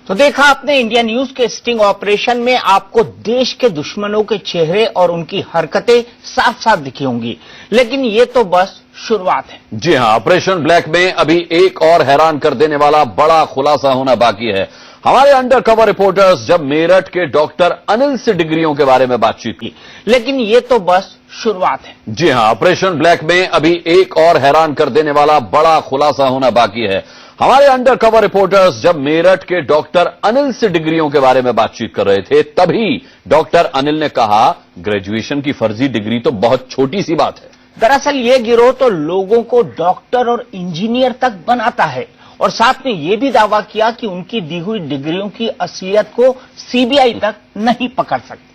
तो देखा आपने इंडिया न्यूज के स्टिंग ऑपरेशन में आपको देश के दुश्मनों के चेहरे और उनकी हरकतें साफ साफ दिखी होंगी, लेकिन ये तो बस शुरुआत है। जी हां, ऑपरेशन ब्लैक में अभी एक और हैरान कर देने वाला बड़ा खुलासा होना बाकी है। हमारे अंडर कवर रिपोर्टर्स जब मेरठ के डॉक्टर अनिल से डिग्रियों के बारे में बातचीत की, लेकिन ये तो बस शुरुआत है। जी हां, ऑपरेशन ब्लैक में अभी एक और हैरान कर देने वाला बड़ा खुलासा होना बाकी है। हमारे अंडर कवर रिपोर्टर्स जब मेरठ के डॉक्टर अनिल से डिग्रियों के बारे में बातचीत कर रहे थे, तभी डॉक्टर अनिल ने कहा, ग्रेजुएशन की फर्जी डिग्री तो बहुत छोटी सी बात है। दरअसल ये गिरोह तो लोगों को डॉक्टर और इंजीनियर तक बनाता है और साथ में ये भी दावा किया कि उनकी दी हुई डिग्रियों की असलियत को सीबीआई तक नहीं पकड़ सकती।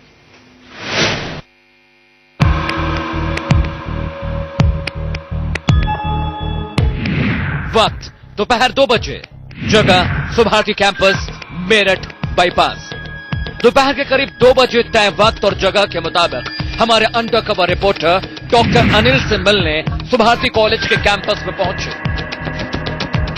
वक्त दोपहर 2 बजे, जगह सुभाटी कैंपस, मेरठ बाईपास। दोपहर के करीब 2 बजे तय वक्त और जगह के मुताबिक हमारे under cover reporter doctor Anil से मिलने सुभाटी कॉलेज के कैंपस में पहुंचे।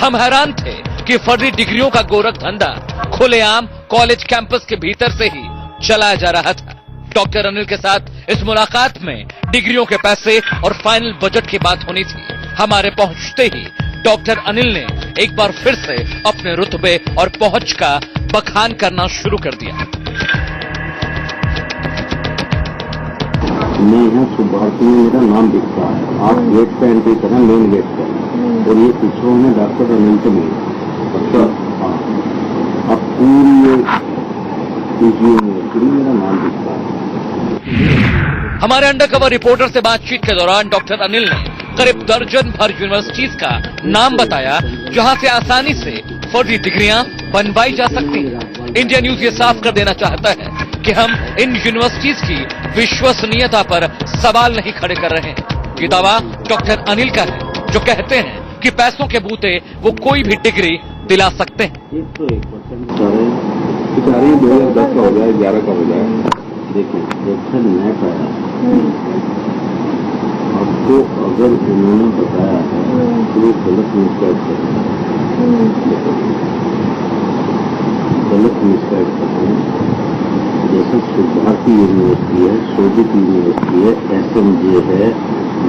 हम हैरान थे कि फर्जी डिग्रियों का गोरख धंधा खुलेआम कॉलेज कैंपस के भीतर से ही चलाया जा रहा था। डॉक्टर अनिल के साथ इस मुलाकात में डिग्रियों के पैसे और फाइनल बजट की बात होनी थी। हमारे पहुंचते ही डॉक्टर अनिल ने एक बार फिर से अपने रुतबे और पहुंच का बखान करना शुरू कर दिया। मैं हूँ सुभाटी में, मेरा नाम दिखता है। आप गेट पे एंट्री करें, मेन गेट पर, और ये पीछे में डॉक्टर अनिल से मिले। अच्छा, अब पूरी यूनिवर्सिटी मेरा नाम दिखता है। हमारे अंडरकवर रिपोर्टर से बातचीत के दौरान डॉक्टर अनिल ने करीब दर्जन भर यूनिवर्सिटीज का नाम बताया जहां से आसानी से फर्जी डिग्रियां बनवाई जा सकती हैं। इंडिया न्यूज ये साफ कर देना चाहता है कि हम इन यूनिवर्सिटीज की विश्वसनीयता पर सवाल नहीं खड़े कर रहे हैं। ये दावा डॉक्टर अनिल का है, जो कहते हैं कि पैसों के बूते वो कोई भी डिग्री दिला सकते हैं। 101% 2010 का हो जाए, 11 का हो जाए, देखिए जैसे मैं पाया आपको, अगर उन्होंने बताया है तो वो गलत मिसगाइड कर रहे हैं, गलत मिसगाइड कर रहे हैं। जैसे सुभाटी यूनिवर्सिटी है, सोवियत यूनिवर्सिटी है, SMJ है,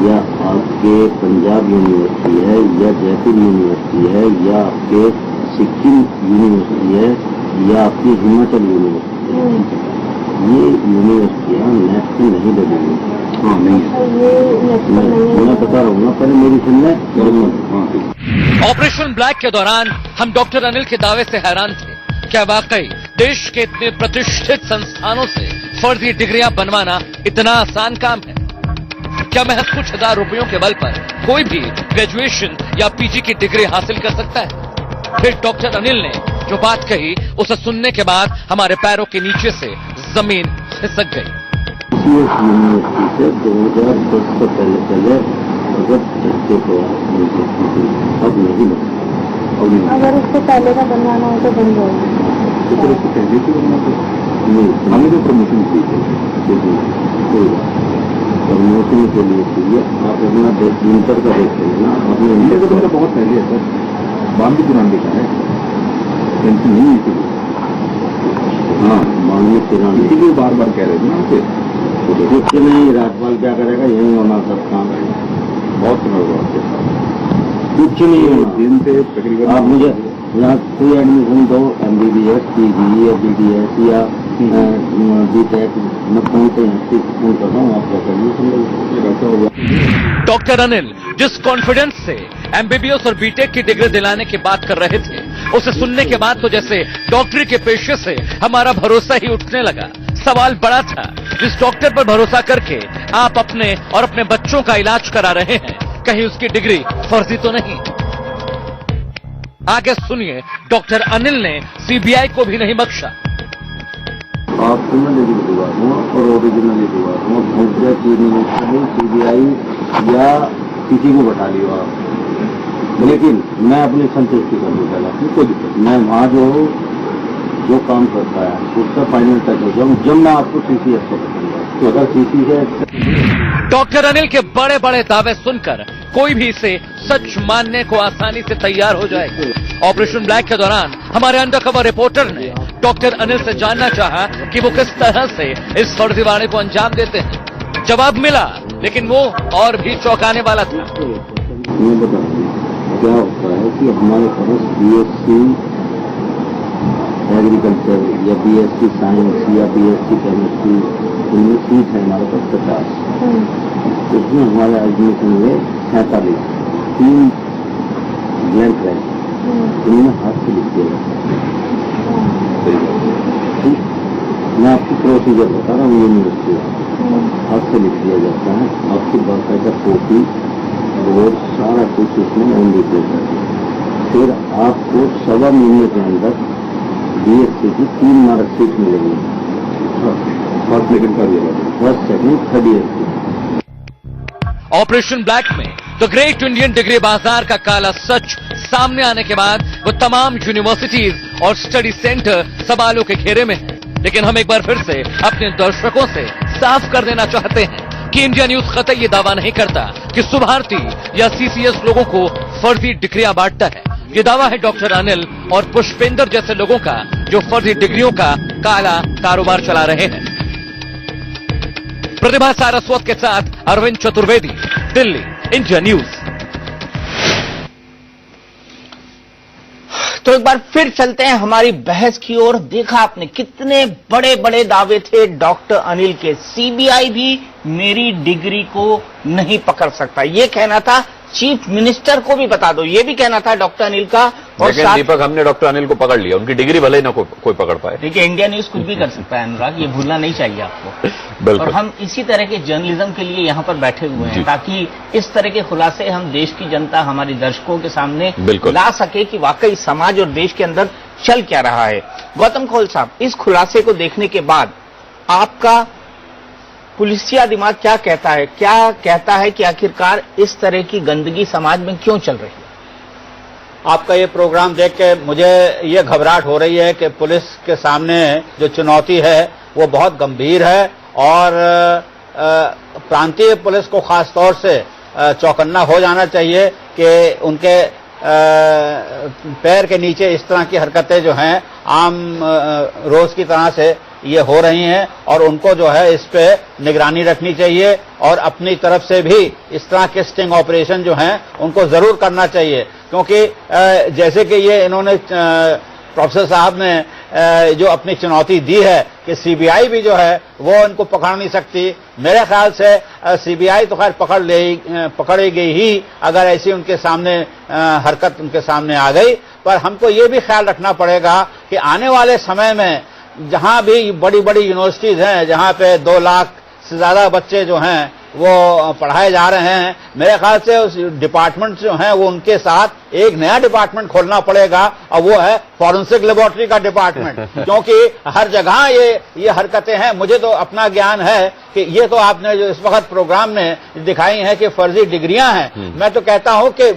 या आपके पंजाब यूनिवर्सिटी है, या जयपुर यूनिवर्सिटी है, या आपके सिक्किम यूनिवर्सिटी है, या आपकी हिमाचल यूनिवर्सिटी है, ये यूनिवर्सिटियाँ नेट पे नहीं लगेंगी। हाँ, नहीं, मैं बता रहा हूँ, पहले मेरी सुनना। ऑपरेशन ब्लैक के दौरान हम डॉक्टर अनिल के दावे से हैरान थे। क्या वाकई देश के इतने प्रतिष्ठित संस्थानों से फर्जी डिग्रियां बनवाना इतना आसान काम है? क्या महज कुछ हजार रुपयों के बल पर कोई भी ग्रेजुएशन या पीजी की डिग्री हासिल कर सकता है? फिर डॉक्टर अनिल ने जो बात कही, उसे सुनने के बाद हमारे पैरों के नीचे से जमीन खिसक गई। यूनिवर्सिटी से 2010 से पहले अगर बच्चे को अब नहीं लगता, अगर उसको पहले का बनवाना हो तो बन जाएगा। तो उसको पहले से बनना नहीं, हमें तो प्रमोशन चाहिए, प्रमोशन के लिए चाहिए। आप अपना इंटर का देख रहे ना, अपने इंटर का तो बहुत पहले है सर, 92-93 का है, टेंशन नहीं है। हाँ, 92-93 इसीलिए बार बार कह रहे थे ना आपसे, कुछ नहीं, राज्यपाल क्या करेगा, यही होना सब काम है, बहुत समय हुआ, कुछ नहीं होना। दिन से तकरीबन आप मुझे यहाँ कोई एडमिशन दो, MBBS, PG या BDS या BTech, मैं फोन पे फोन कर रहा हूँ, आप क्या करिए। डॉक्टर अनिल जिस कॉन्फिडेंस से MBBS और BTech की डिग्री दिलाने की बात कर रहे थे, उसे सुनने के बाद तो जैसे डॉक्टरी के पेशे से हमारा भरोसा ही उठने लगा। सवाल बड़ा था, जिस डॉक्टर पर भरोसा करके आप अपने और अपने बच्चों का इलाज करा रहे हैं, कहीं उसकी डिग्री फर्जी तो नहीं? आगे सुनिए, डॉक्टर अनिल ने CBI को भी नहीं बख्शा। आपको मैं लेकिन दुआ हूँ और ओरिजिनल दुआ हूँ, गुजरात यूनिवर्सिटी, CBI या किसी को बैठा लियो आप, लेकिन मैं अपनी संतुष्टि कर दूँ। पहला कोई दिक्कत, मैं वहाँ जो काम करता है उसका फाइनल टच हो जाऊँ, जब मैं आपको CCS को बताऊंगा। तो अगर CCS डॉक्टर अनिल के बड़े बड़े दावे सुनकर कोई भी इसे सच मानने को आसानी से तैयार हो जाए। ऑपरेशन ब्लैक के दौरान हमारे अंडरकवर रिपोर्टर ने डॉक्टर अनिल से जानना चाहा कि वो किस तरह से इस फर्जीवाड़े को अंजाम देते हैं। जवाब मिला, लेकिन वो और भी चौंकाने वाला था। मैं बताता हूँ क्या होता है कि हमारे पास बीएससी एग्रीकल्चर या बीएससी साइंस या बीएससी केमिस्ट्री इनमें सीट है हमारे पास 50। इसमें हमारे एडमिशन में 47 3 ब्लैंक है, इनमें हाथ से लिख दिया जाता है। मैं आपको प्रोसीजर बता रहा हूँ, यूनिवर्सिटी हाथ से लिख दिया जाता है, आपकी बाकायदा कॉपी और सारा कुछ इसमें ऑन लिख देता है। फिर आपको 1.25 महीने के अंदर बीएससी की 3 मार्कशीट मिलेंगी, फर्स्ट सेकंड का भी, फर्स्ट सेकंड थर्ड ईयर की। ऑपरेशन ब्लैक में द ग्रेट इंडियन डिग्री बाजार का काला सच सामने आने के बाद वो तमाम यूनिवर्सिटीज और स्टडी सेंटर सवालों के घेरे में है। लेकिन हम एक बार फिर से अपने दर्शकों से साफ कर देना चाहते हैं कि इंडिया न्यूज कतई ये दावा नहीं करता कि सुभारती या सीसीएस लोगों को फर्जी डिग्रियां बांटता है। ये दावा है डॉक्टर अनिल और पुष्पेंद्र जैसे लोगों का, जो फर्जी डिग्रियों का काला कारोबार चला रहे हैं। प्रतिभा सारस्वत के साथ अरविंद चतुर्वेदी, दिल्ली, इंडिया न्यूज। तो एक बार फिर चलते हैं हमारी बहस की ओर। देखा आपने कितने बड़े बड़े दावे थे डॉक्टर अनिल के। सीबीआई भी मेरी डिग्री को नहीं पकड़ सकता, ये कहना था। चीफ मिनिस्टर को भी बता दो, ये भी कहना था डॉक्टर अनिल का। और लेकिन दीपक, हमने डॉक्टर अनिल को पकड़ लिया, उनकी डिग्री भले ही ना कोई पकड़ पाए। देखिए, इंडिया न्यूज कुछ भी कर सकता है अनुराग, ये भूलना नहीं चाहिए आपको। बिल्कुल। और हम इसी तरह के जर्नलिज्म के लिए यहाँ पर बैठे हुए हैं, ताकि इस तरह के खुलासे हम देश की जनता, हमारे दर्शकों के सामने ला सके कि वाकई समाज और देश के अंदर चल क्या रहा है। गौतम खोल साहब, इस खुलासे को देखने के बाद आपका पुलिसिया दिमाग क्या कहता है? क्या कहता है कि आखिरकार इस तरह की गंदगी समाज में क्यों चल रही है? आपका ये प्रोग्राम देख के मुझे ये घबराहट हो रही है कि पुलिस के सामने जो चुनौती है वो बहुत गंभीर है, और प्रांतीय पुलिस को खास तौर से चौकन्ना हो जाना चाहिए कि उनके पैर के नीचे इस तरह की हरकतें जो हैं आम रोज की तरह से ये हो रही हैं, और उनको जो है इस पे निगरानी रखनी चाहिए, और अपनी तरफ से भी इस तरह के स्टिंग ऑपरेशन जो हैं उनको जरूर करना चाहिए। क्योंकि जैसे कि ये इन्होंने प्रोफेसर साहब ने जो अपनी चुनौती दी है कि सीबीआई भी जो है वो इनको पकड़ नहीं सकती, मेरे ख्याल से सीबीआई तो खैर पकड़ेगी ही अगर ऐसी उनके सामने हरकत उनके सामने आ गई। पर हमको ये भी ख्याल रखना पड़ेगा कि आने वाले समय में जहां भी बड़ी बड़ी यूनिवर्सिटीज हैं, जहां पे 2 लाख से ज्यादा बच्चे जो हैं वो पढ़ाए जा रहे हैं, मेरे ख्याल से उस डिपार्टमेंट जो हैं वो उनके साथ एक नया डिपार्टमेंट खोलना पड़ेगा, और वो है फॉरेंसिक लेबोरेटरी का डिपार्टमेंट। क्योंकि हर जगह ये हरकतें हैं। मुझे तो अपना ज्ञान है कि ये तो आपने जो इस वक्त प्रोग्राम में दिखाई है कि फर्जी डिग्रियां हैं। मैं तो कहता हूं कि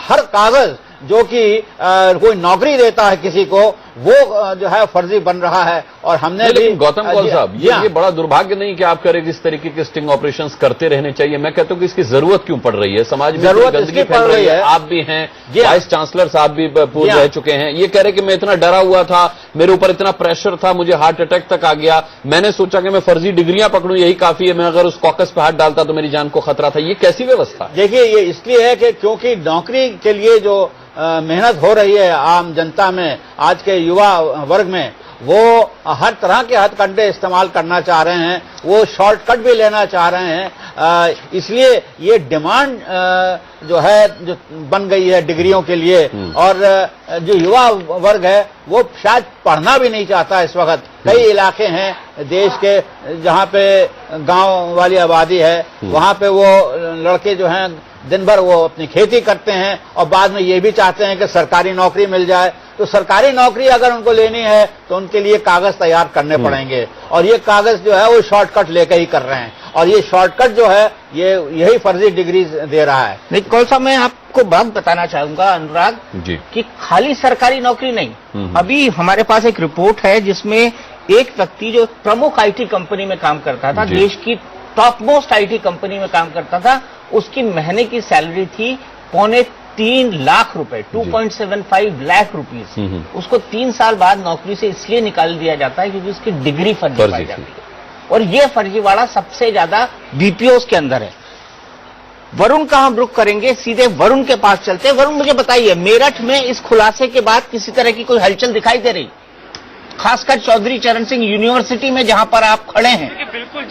हर कागज जो कि कोई नौकरी देता है किसी को, वो जो है फर्जी बन रहा है। और हमने भी गौतम कौल साहब, ये बड़ा दुर्भाग्य नहीं कि आप कह रहे कि इस तरीके के स्टिंग ऑपरेशंस करते रहने चाहिए। मैं कहता हूं कि इसकी जरूरत क्यों पड़ रही है? समाज में जरूरत गंदगी फैल रही है। आप भी हैं, वाइस चांसलर साहब भी पूर्व रह चुके हैं, ये कह रहे कि मैं इतना डरा हुआ था, मेरे ऊपर इतना प्रेशर था, मुझे हार्ट अटैक तक आ गया, मैंने सोचा कि मैं फर्जी डिग्रियां पकड़ूं, यही काफी है, मैं अगर उस कॉकस पे हाथ डालता तो मेरी जान को खतरा था। ये कैसी व्यवस्था? देखिए, ये इसलिए है कि क्योंकि नौकरी के लिए जो मेहनत हो रही है आम जनता में, आज के युवा वर्ग में, वो हर तरह के हथकंडे इस्तेमाल करना चाह रहे हैं, वो शॉर्टकट भी लेना चाह रहे हैं। इसलिए ये डिमांड जो है जो बन गई है डिग्रियों के लिए, और जो युवा वर्ग है वो शायद पढ़ना भी नहीं चाहता इस वक्त। कई इलाके हैं देश के जहां पे गांव वाली आबादी है, वहां पे वो लड़के जो हैं दिन भर वो अपनी खेती करते हैं, और बाद में ये भी चाहते हैं कि सरकारी नौकरी मिल जाए। तो सरकारी नौकरी अगर उनको लेनी है तो उनके लिए कागज तैयार करने पड़ेंगे, और ये कागज जो है वो शॉर्टकट लेकर ही कर रहे हैं, और ये शॉर्टकट जो है यही फर्जी डिग्री दे रहा है। नहीं, कौन सा मैं आपको बात बताना चाहूंगा अनुराग जी, कि खाली सरकारी नौकरी नहीं, अभी हमारे पास एक रिपोर्ट है जिसमें एक व्यक्ति जो प्रमुख आईटी कंपनी में काम करता था, देश की टॉप मोस्ट आईटी कंपनी में काम करता था। उसकी महीने की सैलरी थी 3.25 लाख रुपए, 2.75 लाख रुपीज। उसको 3 साल बाद नौकरी से इसलिए निकाल दिया जाता है क्योंकि उसकी डिग्री फर्जी पाई जाती है, और ये फर्जीवाड़ा सबसे ज्यादा बीपीओस के अंदर है। वरुण का हम रुख करेंगे, सीधे वरुण के पास चलते हैं। वरुण, मुझे बताइए, मेरठ में इस खुलासे के बाद किसी तरह की कोई हलचल दिखाई दे रही, खासकर चौधरी चरण सिंह यूनिवर्सिटी में जहां पर आप खड़े हैं? बिल्कुल,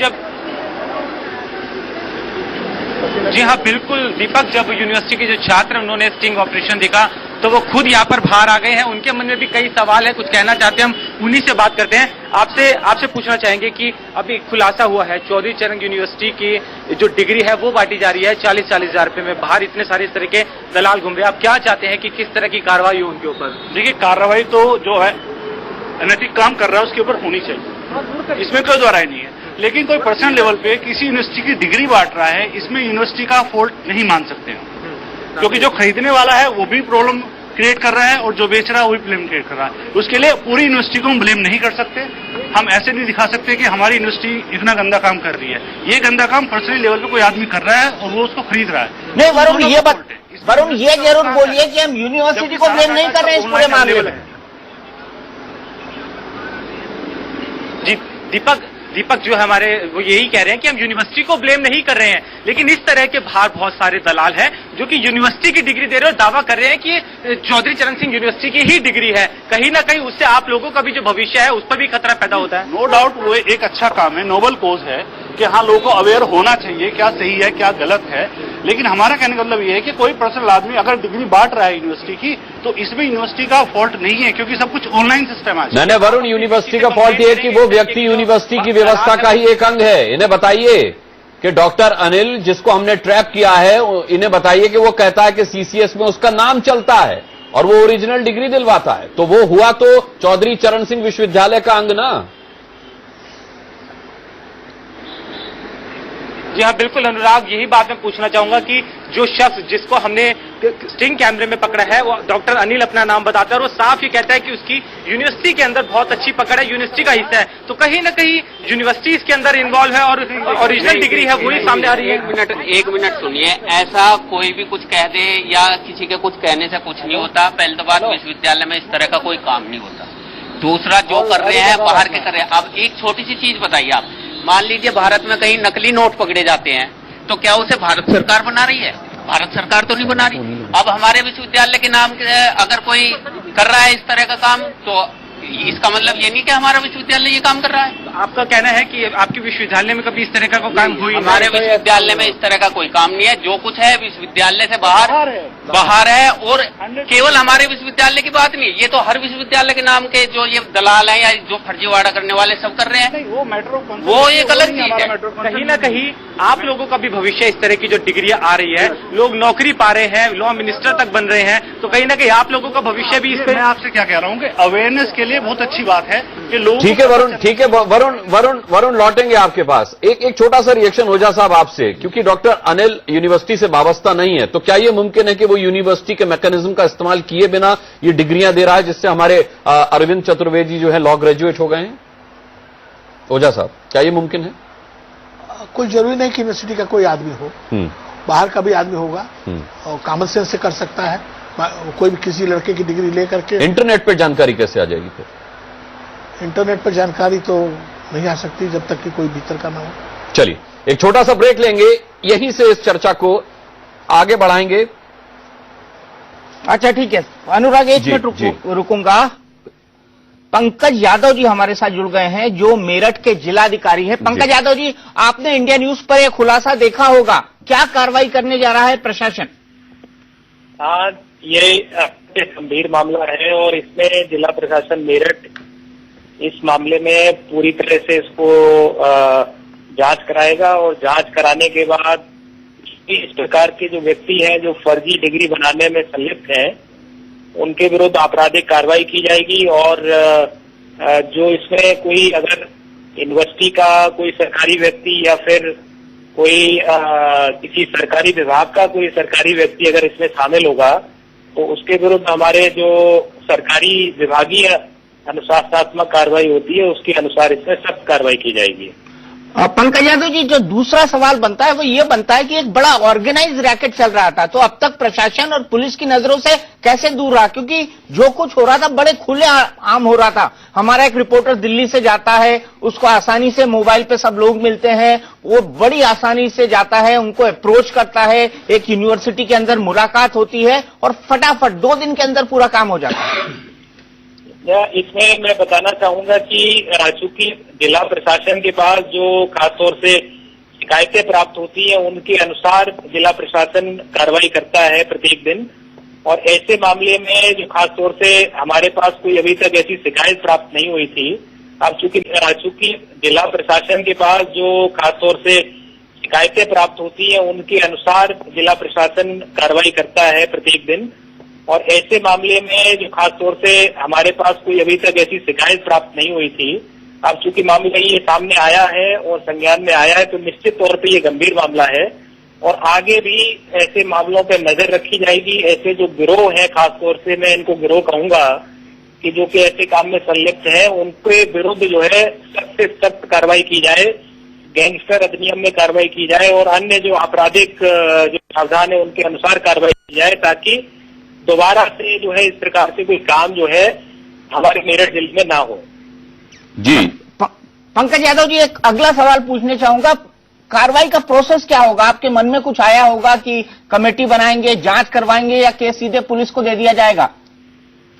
जी हाँ बिल्कुल दीपक, जब यूनिवर्सिटी के जो छात्र उन्होंने स्टिंग ऑपरेशन देखा तो वो खुद यहाँ पर बाहर आ गए हैं। उनके मन में भी कई सवाल है, कुछ कहना चाहते हैं, हम उन्हीं से बात करते हैं। आपसे पूछना चाहेंगे कि अभी खुलासा हुआ है चौधरी चरण यूनिवर्सिटी की जो डिग्री है वो बांटी जा रही है 40-40 हजार रुपए में, बाहर इतने सारे इस तरह के दलाल घूम रहे हैं। आप क्या चाहते हैं कि किस तरह की कार्रवाई हो उनके ऊपर? देखिए, कार्रवाई तो जो है अनैतिक काम कर रहा है उसके ऊपर होनी चाहिए, इसमें कोई दो राय नहीं है। लेकिन कोई पर्सनल लेवल पे किसी यूनिवर्सिटी की डिग्री बांट रहा है, इसमें यूनिवर्सिटी का फॉल्ट नहीं मान सकते हैं, क्योंकि जो खरीदने वाला है वो भी प्रॉब्लम क्रिएट कर रहा है और जो बेच रहा है वो भी प्रॉब्लम क्रिएट कर रहा है। उसके लिए पूरी यूनिवर्सिटी को हम ब्लेम नहीं कर सकते। हम ऐसे नहीं दिखा सकते कि हमारी यूनिवर्सिटी इतना गंदा काम कर रही है। ये गंदा काम पर्सनल लेवल पे कोई आदमी कर रहा है और वो उसको खरीद रहा है। नहीं वरुण, ये जरूर बोलिए कि हम यूनिवर्सिटी को ब्लेम नहीं कर रहे हैं इस पूरे मामले में। जी दीपक जो हमारे वो यही कह रहे हैं कि हम यूनिवर्सिटी को ब्लेम नहीं कर रहे हैं, लेकिन इस तरह के बाहर बहुत सारे दलाल हैं जो कि यूनिवर्सिटी की डिग्री दे रहे हैं और दावा कर रहे हैं कि चौधरी चरण सिंह यूनिवर्सिटी की ही डिग्री है। कहीं ना कहीं उससे आप लोगों का भी जो भविष्य है उस पर भी खतरा पैदा होता है। नो डाउट वो एक अच्छा काम है, नोबल कोज है कि हाँ लोगों को अवेयर होना चाहिए क्या सही है क्या गलत है। लेकिन हमारा कहने का मतलब ये है कि कोई पर्सनल आदमी अगर डिग्री बांट रहा है यूनिवर्सिटी की तो इसमें यूनिवर्सिटी का फॉल्ट नहीं है, क्योंकि सब कुछ ऑनलाइन सिस्टम है। मैंने वरुण, यूनिवर्सिटी का फॉल्ट ये है कि वो व्यक्ति यूनिवर्सिटी की व्यवस्था का ही एक अंग है। इन्हें बताइए कि डॉक्टर अनिल, जिसको हमने ट्रैप किया है, इन्हें बताइए कि वो कहता है कि सीसीएस में उसका नाम चलता है और वो ओरिजिनल डिग्री दिलवाता है, तो वो हुआ तो चौधरी चरण सिंह विश्वविद्यालय का अंग ना। जी हाँ बिल्कुल अनुराग, यही बात मैं पूछना चाहूंगा कि जो शख्स जिसको हमने स्टिंग कैमरे में पकड़ा है वो डॉक्टर अनिल अपना नाम बताता है और वो साफ ये कहता है कि उसकी यूनिवर्सिटी के अंदर बहुत अच्छी पकड़ है, यूनिवर्सिटी का हिस्सा है। तो कहीं ना कहीं यूनिवर्सिटी इसके अंदर इन्वॉल्व है और ओरिजिनल डिग्री है वही सामने आ रही है। एक मिनट सुनिए, ऐसा कोई भी कुछ कह दे या किसी के कुछ कहने से कुछ नहीं होता। पहले तो बात, विश्वविद्यालय में इस तरह का कोई काम नहीं होता। दूसरा, जो कर रहे हैं बाहर के कर रहे हैं। अब एक छोटी सी चीज बताइए आप, मान लीजिए भारत में कहीं नकली नोट पकड़े जाते हैं तो क्या उसे भारत सरकार बना रही है? भारत सरकार तो नहीं बना रही। अब हमारे विश्वविद्यालय के नाम अगर कोई कर रहा है इस तरह का काम तो इसका मतलब ये नहीं कि हमारा विश्वविद्यालय ये काम कर रहा है। आपका कहना है कि आपके विश्वविद्यालय में कभी इस तरह का कोई काम हुई? हमारे विश्वविद्यालय में इस तरह का कोई काम नहीं है। जो कुछ है विश्वविद्यालय से बाहर है और केवल हमारे विश्वविद्यालय की बात नहीं, ये तो हर विश्वविद्यालय के नाम के जो ये दलाल हैं या जो फर्जीवाड़ा करने वाले सब कर रहे हैं। वो एक अलग चीज है। कहीं ना कहीं आप लोगों का भी भविष्य, इस तरह की जो डिग्रियां आ रही है, लोग नौकरी पा रहे हैं, लॉ मिनिस्टर तक बन रहे हैं, तो कहीं ना कहीं आप लोगों का भविष्य भी इस पर। मैं आपसे क्या कह रहा हूँ कि अवेयरनेस के लिए बहुत अच्छी बात है कि लोग। ठीक है वरुण, ठीक है वरुण लौटेंगे आपके पास। एक छोटा सा रिएक्शन ओझा साहब आपसे, क्योंकि डॉक्टर अनिल यूनिवर्सिटी से वाबस्ता नहीं है, तो क्या यह मुमकिन है कि वो यूनिवर्सिटी के मैकेनिज्म का इस्तेमाल किए बिना ये डिग्रियां दे रहा है, जिससे हमारे अरविंद चतुर्वेदी जो है लॉ ग्रेजुएट हो गए हैं? ओझा साहब, क्या ये मुमकिन है? कोई जरूरी नहीं कि यूनिवर्सिटी का कोई आदमी हो, बाहर का भी आदमी होगा और कॉमन सेंस से कर सकता है। कोई भी किसी लड़के की डिग्री लेकर के। इंटरनेट पे जानकारी कैसे आ जाएगी फिर? इंटरनेट पर जानकारी तो नहीं आ सकती जब तक कि कोई भीतर का ना हो। चलिए एक छोटा सा ब्रेक लेंगे, यहीं से इस चर्चा को आगे बढ़ाएंगे। अच्छा ठीक है अनुराग, एक मिनट रुकूंगा। पंकज यादव जी हमारे साथ जुड़ गए हैं जो मेरठ के जिलाधिकारी हैं। पंकज यादव जी, आपने इंडिया न्यूज पर यह खुलासा देखा होगा, क्या कार्रवाई करने जा रहा है प्रशासन? ये गंभीर मामला है और इसमें जिला प्रशासन मेरठ इस मामले में पूरी तरह से इसको जांच कराएगा और जांच कराने के बाद इस प्रकार के जो व्यक्ति हैं जो फर्जी डिग्री बनाने में संलिप्त हैं उनके विरुद्ध आपराधिक कार्रवाई की जाएगी। और जो इसमें कोई अगर यूनिवर्सिटी का कोई सरकारी व्यक्ति या फिर कोई किसी सरकारी विभाग का कोई सरकारी व्यक्ति अगर इसमें शामिल होगा तो उसके विरुद्ध हमारे जो सरकारी विभागीय अनुशासनात्मक कार्रवाई होती है उसके अनुसार इसमें सख्त कार्रवाई की जाएगी। पंकज यादव जी, जो दूसरा सवाल बनता है वो ये बनता है कि एक बड़ा ऑर्गेनाइज रैकेट चल रहा था, तो अब तक प्रशासन और पुलिस की नजरों से कैसे दूर रहा? क्योंकि जो कुछ हो रहा था बड़े खुले आम हो रहा था। हमारा एक रिपोर्टर दिल्ली से जाता है, उसको आसानी से मोबाइल पे सब लोग मिलते हैं, वो बड़ी आसानी से जाता है, उनको अप्रोच करता है, एक यूनिवर्सिटी के अंदर मुलाकात होती है और फटाफट 2 दिन के अंदर पूरा काम हो जाता है। इसमें मैं बताना चाहूंगा कि चूंकि जिला प्रशासन के पास जो खासतौर से शिकायतें प्राप्त होती हैं उनके अनुसार जिला प्रशासन कार्रवाई करता है प्रत्येक दिन, और ऐसे मामले में जो खासतौर से हमारे पास कोई अभी तक ऐसी शिकायत प्राप्त नहीं हुई थी। अब चूंकि जिला प्रशासन के पास जो खासतौर से शिकायतें प्राप्त होती हैं उनके अनुसार जिला प्रशासन कार्रवाई करता है प्रत्येक दिन, और ऐसे मामले में जो खासतौर से हमारे पास कोई अभी तक ऐसी शिकायत प्राप्त नहीं हुई थी। अब चूंकि मामला ये सामने आया है और संज्ञान में आया है तो निश्चित तौर पे ये गंभीर मामला है और आगे भी ऐसे मामलों पे नजर रखी जाएगी। ऐसे जो गिरोह है, खासतौर से मैं इनको गिरोह कहूंगा कि जो कि ऐसे काम में संलिप्त है, उनके विरुद्ध जो है सख्त से सख्त कार्रवाई की जाए, गैंगस्टर अधिनियम में कार्रवाई की जाए और अन्य जो आपराधिक जो प्रावधान है उनके अनुसार कार्रवाई की जाए, ताकि दोबारा से जो है इस प्रकार से कोई काम जो है हमारे मेरठ जिले में ना हो। जी पंकज यादव जी, एक अगला सवाल पूछने चाहूंगा, कार्रवाई का प्रोसेस क्या होगा? आपके मन में कुछ आया होगा कि कमेटी बनाएंगे, जांच करवाएंगे या केस सीधे पुलिस को दे दिया जाएगा?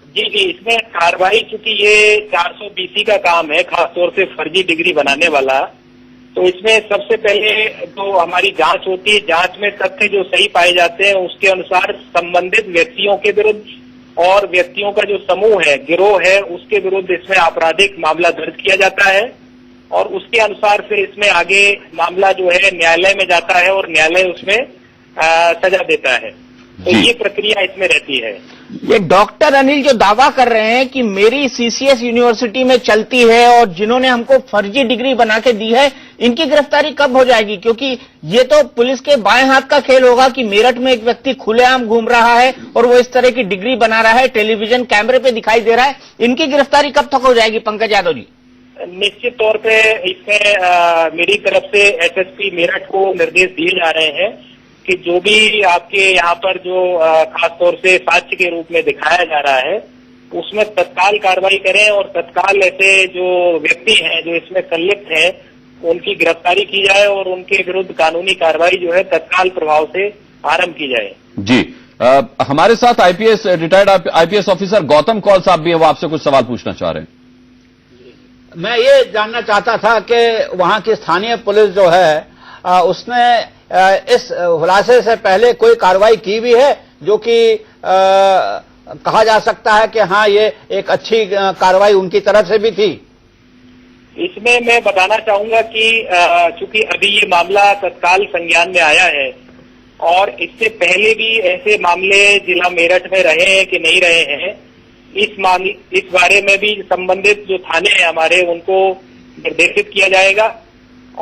जी, इसमें कार्रवाई, चूंकि ये 420 का काम है, खासतौर से फर्जी डिग्री बनाने वाला, तो इसमें सबसे पहले जो हमारी जांच होती है, जांच में तथ्य जो सही पाए जाते हैं उसके अनुसार संबंधित व्यक्तियों के विरुद्ध और व्यक्तियों का जो समूह है, गिरोह है, उसके विरुद्ध इसमें आपराधिक मामला दर्ज किया जाता है और उसके अनुसार फिर इसमें आगे मामला जो है न्यायालय में जाता है और न्यायालय उसमें सजा देता है। तो ये प्रक्रिया इसमें रहती है। ये डॉक्टर अनिल जो दावा कर रहे हैं कि मेरी सीसीएस यूनिवर्सिटी में चलती है और जिन्होंने हमको फर्जी डिग्री बना के दी है, इनकी गिरफ्तारी कब हो जाएगी? क्योंकि ये तो पुलिस के बाएं हाथ का खेल होगा कि मेरठ में एक व्यक्ति खुलेआम घूम रहा है और वो इस तरह की डिग्री बना रहा है, टेलीविजन कैमरे पे दिखाई दे रहा है। इनकी गिरफ्तारी कब तक हो जाएगी पंकज यादव जी? निश्चित तौर पे इसमें मेरी तरफ से एसएसपी मेरठ को निर्देश दिए जा रहे हैं कि जो भी आपके यहाँ पर जो खासतौर से साक्ष्य के रूप में दिखाया जा रहा है उसमें तत्काल कार्रवाई करें और तत्काल ऐसे जो व्यक्ति हैं जो इसमें संलिप्त हैं उनकी गिरफ्तारी की जाए और उनके विरुद्ध कानूनी कार्रवाई जो है तत्काल प्रभाव से आरंभ की जाए। जी, हमारे साथ IPS retired IPS officer Gautam Kaul साहब भी है, वो आपसे कुछ सवाल पूछना चाह रहे हैं। मैं ये जानना चाहता था कि वहां की स्थानीय पुलिस जो है उसने इस खुलासे से पहले कोई कार्रवाई की भी है जो कि कहा जा सकता है कि हाँ ये एक अच्छी कार्रवाई उनकी तरफ से भी थी? इसमें मैं बताना चाहूंगा कि चूंकि अभी ये मामला तत्काल संज्ञान में आया है और इससे पहले भी ऐसे मामले जिला मेरठ में रहे हैं कि नहीं रहे हैं, इस बारे में भी संबंधित जो थाने हैं हमारे उनको निर्देशित किया जाएगा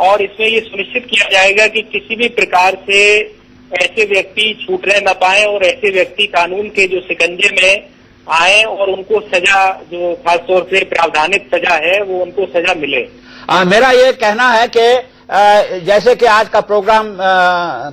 और इसमें ये सुनिश्चित किया जाएगा कि किसी भी प्रकार से ऐसे व्यक्ति छूटने न पाए और ऐसे व्यक्ति कानून के जो शिकंजे में आए और उनको सजा, जो खासतौर से प्रावधानिक सजा है, वो उनको सजा मिले। मेरा ये कहना है कि जैसे कि आज का प्रोग्राम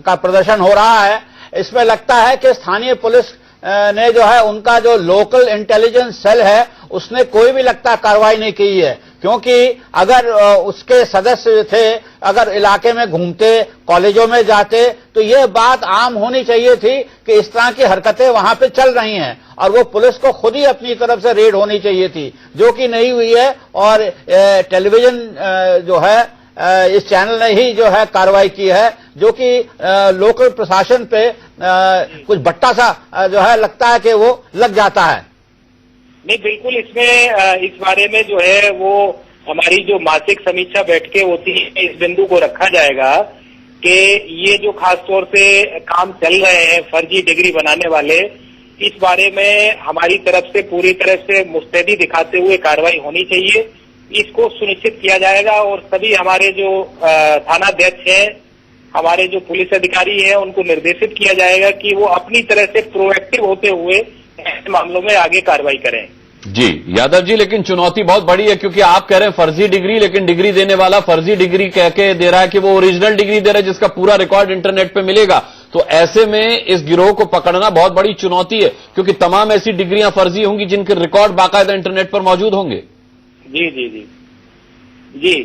का प्रदर्शन हो रहा है, इसमें लगता है कि स्थानीय पुलिस ने जो है उनका जो लोकल इंटेलिजेंस सेल है उसने कोई भी लगता कार्रवाई नहीं की है, क्योंकि अगर उसके सदस्य थे, अगर इलाके में घूमते, कॉलेजों में जाते तो ये बात आम होनी चाहिए थी कि इस तरह की हरकतें वहां पे चल रही हैं और वो पुलिस को खुद ही अपनी तरफ से रेड होनी चाहिए थी, जो कि नहीं हुई है। और टेलीविजन जो है इस चैनल ने ही जो है कार्रवाई की है, जो कि लोकल प्रशासन पे कुछ भट्टा सा जो है लगता है कि वो लग जाता है। नहीं, बिल्कुल इसमें इस बारे में जो है वो हमारी जो मासिक समीक्षा बैठकें होती है इस बिंदु को रखा जाएगा कि ये जो खासतौर से काम चल रहे हैं फर्जी डिग्री बनाने वाले, इस बारे में हमारी तरफ से पूरी तरह से मुस्तैदी दिखाते हुए कार्रवाई होनी चाहिए। इसको सुनिश्चित किया जाएगा और सभी हमारे जो थानाध्यक्ष हैं, हमारे जो पुलिस अधिकारी हैं, उनको निर्देशित किया जाएगा कि वो अपनी तरह से प्रोएक्टिव होते हुए ऐसे मामलों में आगे कार्रवाई करें। जी यादव जी, लेकिन चुनौती बहुत बड़ी है क्योंकि आप कह रहे हैं फर्जी डिग्री, लेकिन डिग्री देने वाला फर्जी डिग्री कह के दे रहा है कि वो ओरिजिनल डिग्री दे रहा है जिसका पूरा रिकॉर्ड इंटरनेट पे मिलेगा। तो ऐसे में इस गिरोह को पकड़ना बहुत बड़ी चुनौती है क्योंकि तमाम ऐसी डिग्रियां फर्जी होंगी जिनके रिकॉर्ड बाकायदा इंटरनेट पर मौजूद होंगे। जी जी जी जी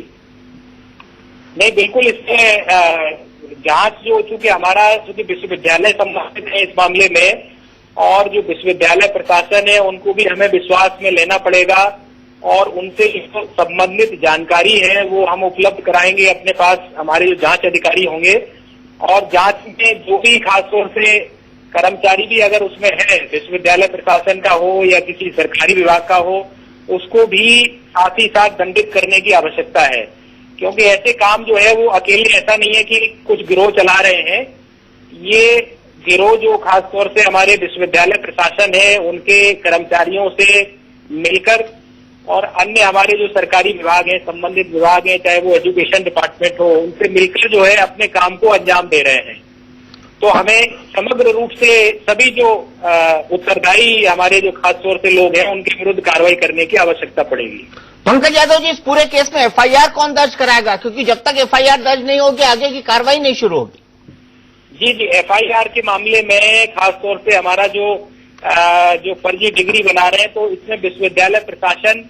नहीं, बिल्कुल इसमें जांच जो, चूंकि हमारा चूंकि विश्वविद्यालय संबंधित है इस मामले में, और जो विश्वविद्यालय प्रशासन है उनको भी हमें विश्वास में लेना पड़ेगा और उनसे जो संबंधित जानकारी है वो हम उपलब्ध कराएंगे अपने पास, हमारे जो जांच अधिकारी होंगे। और जांच में जो भी खासतौर से कर्मचारी भी अगर उसमें है, विश्वविद्यालय प्रशासन का हो या किसी सरकारी विभाग का हो, उसको भी साथ ही साथ दंडित करने की आवश्यकता है, क्योंकि ऐसे काम जो है वो अकेले, ऐसा नहीं है कि कुछ गिरोह चला रहे हैं। ये गिरोह जो खासतौर से हमारे विश्वविद्यालय प्रशासन है उनके कर्मचारियों से मिलकर और अन्य हमारे जो सरकारी विभाग हैं, संबंधित विभाग हैं, चाहे वो एजुकेशन डिपार्टमेंट हो, उनसे मिलकर जो है अपने काम को अंजाम दे रहे हैं। तो हमें समग्र रूप से सभी जो उत्तरदायी हमारे जो खासतौर से लोग हैं उनके विरुद्ध कार्रवाई करने की आवश्यकता पड़ेगी। पंकज यादव जी, इस पूरे केस में एफआईआर कौन दर्ज कराएगा? क्योंकि जब तक एफआईआर दर्ज नहीं होगी आगे की कार्रवाई नहीं शुरू होगी। जी जी, एफआईआर के मामले में खासतौर से हमारा जो फर्जी डिग्री बना रहे हैं, तो इसमें विश्वविद्यालय प्रशासन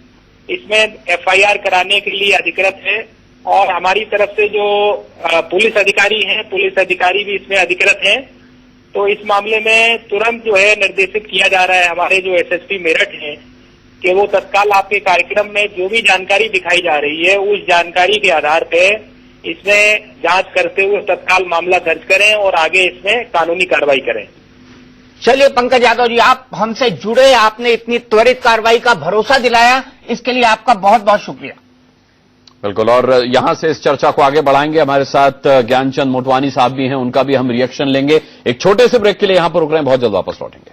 इसमें एफआईआर कराने के लिए अधिकृत है और हमारी तरफ से जो पुलिस अधिकारी हैं, पुलिस अधिकारी भी इसमें अधिकृत हैं। तो इस मामले में तुरंत जो है निर्देशित किया जा रहा है हमारे जो एसएसपी मेरठ हैं कि वो तत्काल आपके कार्यक्रम में जो भी जानकारी दिखाई जा रही है उस जानकारी के आधार पे इसमें जांच करते हुए तत्काल मामला दर्ज करें और आगे इसमें कानूनी कार्रवाई करें। चलिए पंकज यादव जी, आप हमसे जुड़े, आपने इतनी त्वरित कार्रवाई का भरोसा दिलाया, इसके लिए आपका बहुत बहुत शुक्रिया। बिल्कुल, और यहां से इस चर्चा को आगे बढ़ाएंगे। हमारे साथ ज्ञानचंद मोटवानी साहब भी हैं, उनका भी हम रिएक्शन लेंगे। एक छोटे से ब्रेक के लिए यहां पर रुक रहे हैं, बहुत जल्द वापस लौटेंगे।